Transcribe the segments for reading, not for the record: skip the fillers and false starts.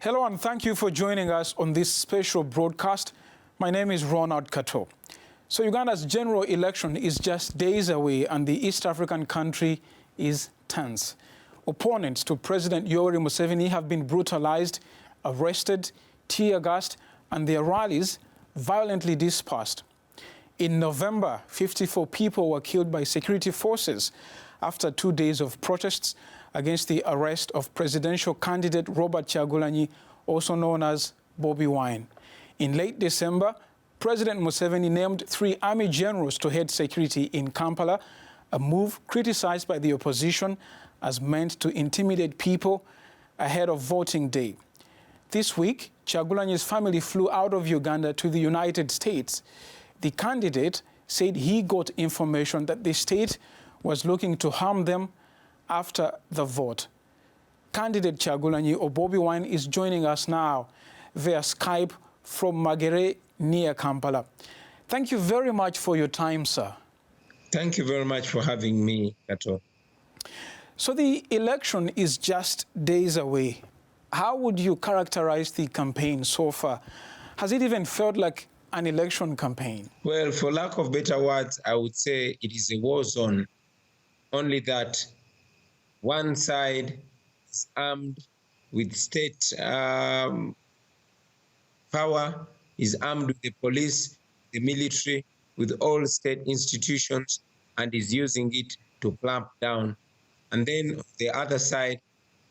Hello and thank you for joining us on this special broadcast. My name is Ronald Kato. So Uganda's general election is just days away and the East African country is tense. Opponents to President Yoweri Museveni have been brutalized, arrested, tear-gassed, and their rallies violently dispersed. In November, 54 people were killed by security forces after 2 days of protests against the arrest of presidential candidate Robert Kyagulanyi, also known as Bobi Wine. In late December, President Museveni named 3 army generals to head security in Kampala, a move criticized by the opposition as meant to intimidate people ahead of voting day. This week, Kyagulanyi's family flew out of Uganda to the United States. The candidate said he got information that the state was looking to harm them after the vote. Candidate Kyagulanyi or Bobi Wine is joining us now via Skype from Magere near Kampala. Thank you very much for your time, sir. Thank you very much for having me, Kato. So the election is just days away. How would you characterize the campaign so far? Has it even felt like an election campaign? Well, for lack of better words, I would say it is a war zone. Only that one side is armed with state power, is armed with the police, the military, with all state institutions, and is using it to clamp down. And then on the other side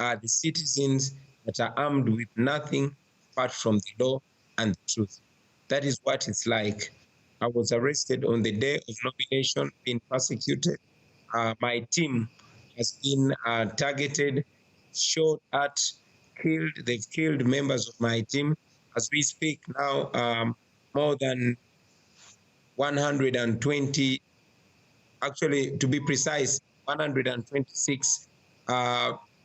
are the citizens that are armed with nothing apart from the law and the truth. That is what it's like. I was arrested on the day of nomination, being persecuted. My team has been targeted, shot at, killed. They've killed members of my team. As we speak now, more than 120, actually to be precise, 126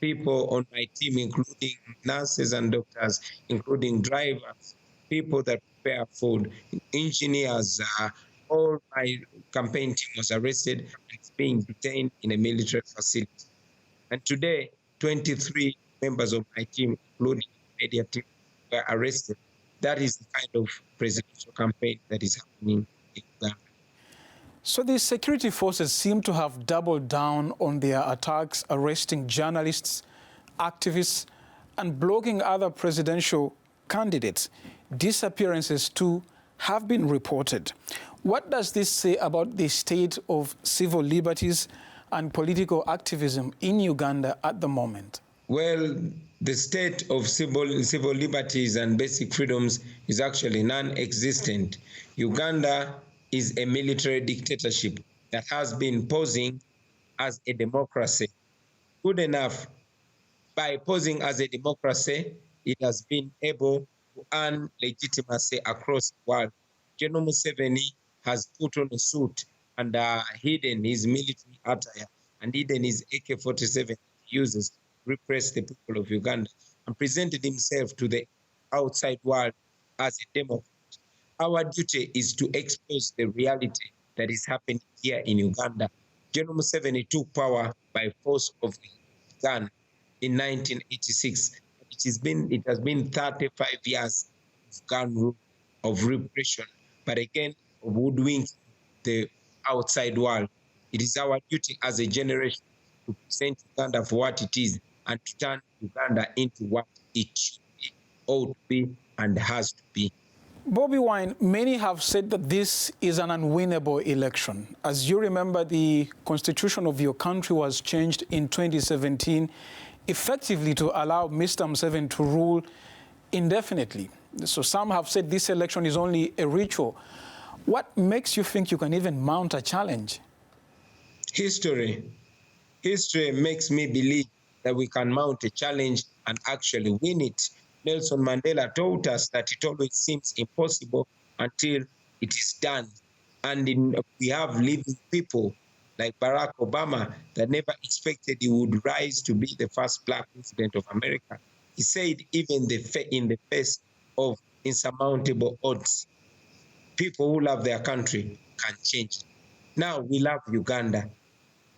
people on my team, including nurses and doctors, including drivers, people that prepare food, engineers. All my campaign team was arrested and is being detained in a military facility. And today, 23 members of my team, including the media team, were arrested. That is the kind of presidential campaign that is happening in Uganda. So the security forces seem to have doubled down on their attacks, arresting journalists, activists, and blocking other presidential candidates. Disappearances too have been reported. What does this say about the state of civil liberties and political activism in Uganda at the moment? Well, the state of civil liberties and basic freedoms is actually non-existent. Uganda is a military dictatorship that has been posing as a democracy. Good enough, by posing as a democracy, it has been able to earn legitimacy across the world. General Museveni has put on a suit and hidden his military attire and hidden his AK-47 he uses to repress the people of Uganda and presented himself to the outside world as a democrat. Our duty is to expose the reality that is happening here in Uganda. General Museveni took power by force of the gun in 1986. It has been 35 years of gun rule, of repression, but again, of woodwinking the outside world. It is our duty as a generation to present Uganda for what it is and to turn Uganda into what it should be, ought to be, and has to be. Bobi Wine, many have said that this is an unwinnable election. As you remember, the constitution of your country was changed in 2017, effectively to allow Mr. Museveni to rule indefinitely. So some have said this election is only a ritual. What makes you think you can even mount a challenge? History. History makes me believe that we can mount a challenge and actually win it. Nelson Mandela taught us that it always seems impossible until it is done. And we have living people like Barack Obama that never expected he would rise to be the first black president of America. He said even in the face of insurmountable odds, people who love their country can change. Now we love Uganda.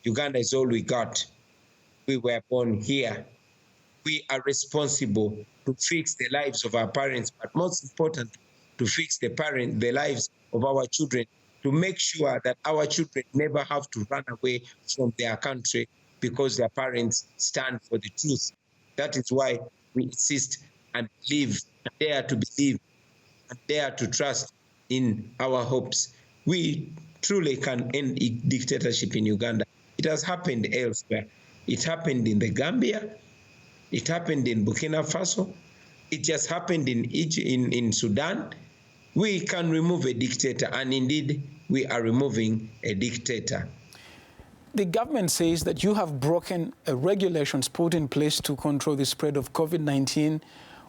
Uganda is all we got. We were born here. we are responsible to fix the lives of our parents, but most important, to fix the lives of our children, to make sure that our children never have to run away from their country because their parents stand for the truth. That is why we insist and believe, and dare to believe, and dare to trust in our hopes. We truly can end dictatorship in Uganda. It has happened elsewhere. It happened in the Gambia. It happened in Burkina Faso. It just happened in Sudan. We can remove a dictator, and indeed, we are removing a dictator. The government says that you have broken regulations put in place to control the spread of COVID-19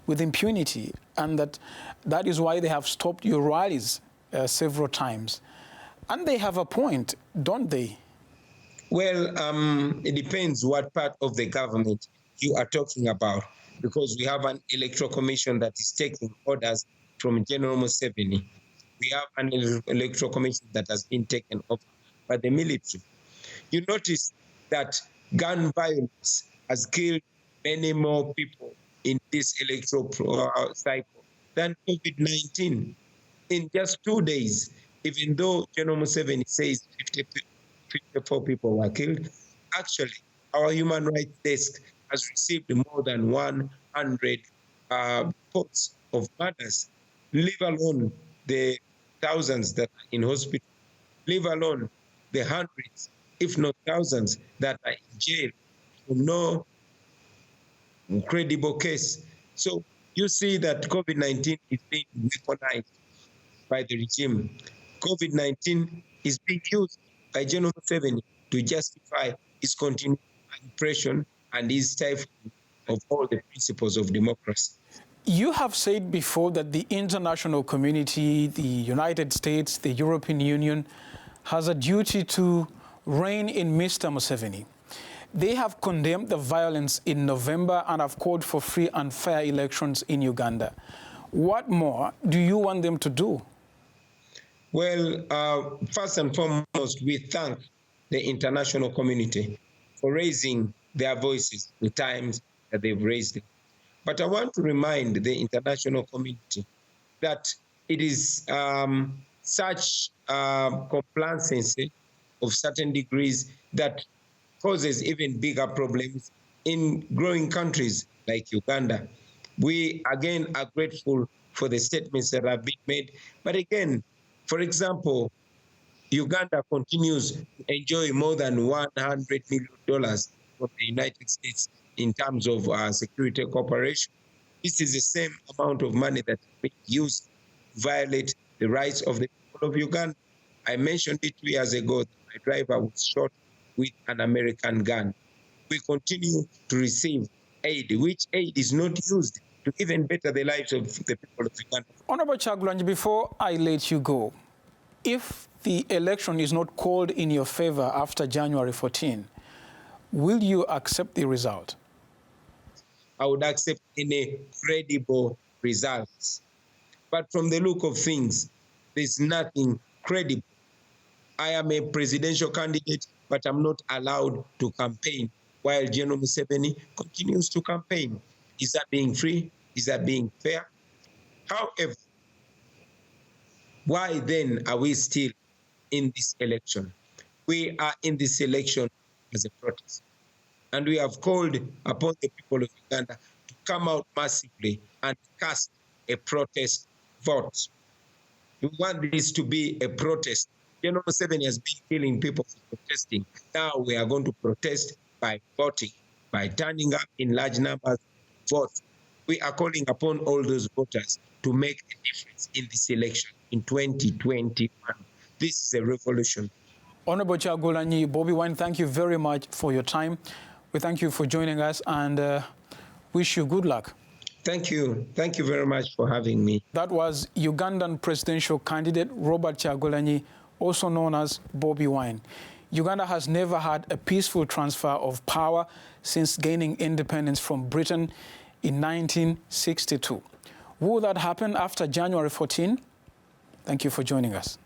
with impunity, and that is why they have stopped your rallies several times. And they have a point, don't they? Well, it depends what part of the government you are talking about, because we have an electoral commission that is taking orders from General Museveni. We have an electoral commission that has been taken over by the military. You notice that gun violence has killed many more people in this electoral cycle than COVID-19. In just 2 days, even though General Museveni says 54 people were killed, actually, our human rights desk has received more than 100 reports of murders, leave alone the thousands that are in hospital, leave alone the hundreds, if not thousands, that are in jail for no credible case. So you see that COVID-19 is being weaponized by the regime. COVID-19 is being used by General Museveni to justify his continued oppression and his stifling of all the principles of democracy. You have said before that the international community, the United States, the European Union, has a duty to rein in Mr. Museveni. They have condemned the violence in November and have called for free and fair elections in Uganda. What more do you want them to do? Well, first and foremost, we thank the international community for raising their voices the times that they've raised it. But I want to remind the international community that it is such complacency of certain degrees that causes even bigger problems in growing countries like Uganda. We, again, are grateful for the statements that have been made. But again, for example, Uganda continues to enjoy more than $100 million from the United States in terms of security cooperation. This is the same amount of money that is being used to violate the rights of the people of Uganda. I mentioned it 2 years ago that my driver was shot with an American gun. We continue to receive aid, which aid is not used to even better the lives of the people of Uganda. Honorable Kyagulanyi, before I let you go, if the election is not called in your favor after January 14, will you accept the result? I would accept any credible results. But from the look of things, there's nothing credible. I am a presidential candidate, but I'm not allowed to campaign while General Museveni continues to campaign. Is that being free? Is that being fair? However, why then are we still in this election? We are in this election as a protest. And we have called upon the people of Uganda to come out massively and cast a protest vote. We want this to be a protest. General Museveni has been killing people for protesting. Now we are going to protest by voting, by turning up in large numbers to vote. We are calling upon all those voters to make a difference in this election in 2021. This is a revolution. Honorable Kyagulanyi, Bobi Wine, thank you very much for your time. We thank you for joining us and wish you good luck. Thank you. Thank you very much for having me. That was Ugandan presidential candidate Robert Kyagulanyi, also known as Bobi Wine. Uganda has never had a peaceful transfer of power since gaining independence from Britain in 1962. Will that happen after January 14? Thank you for joining us.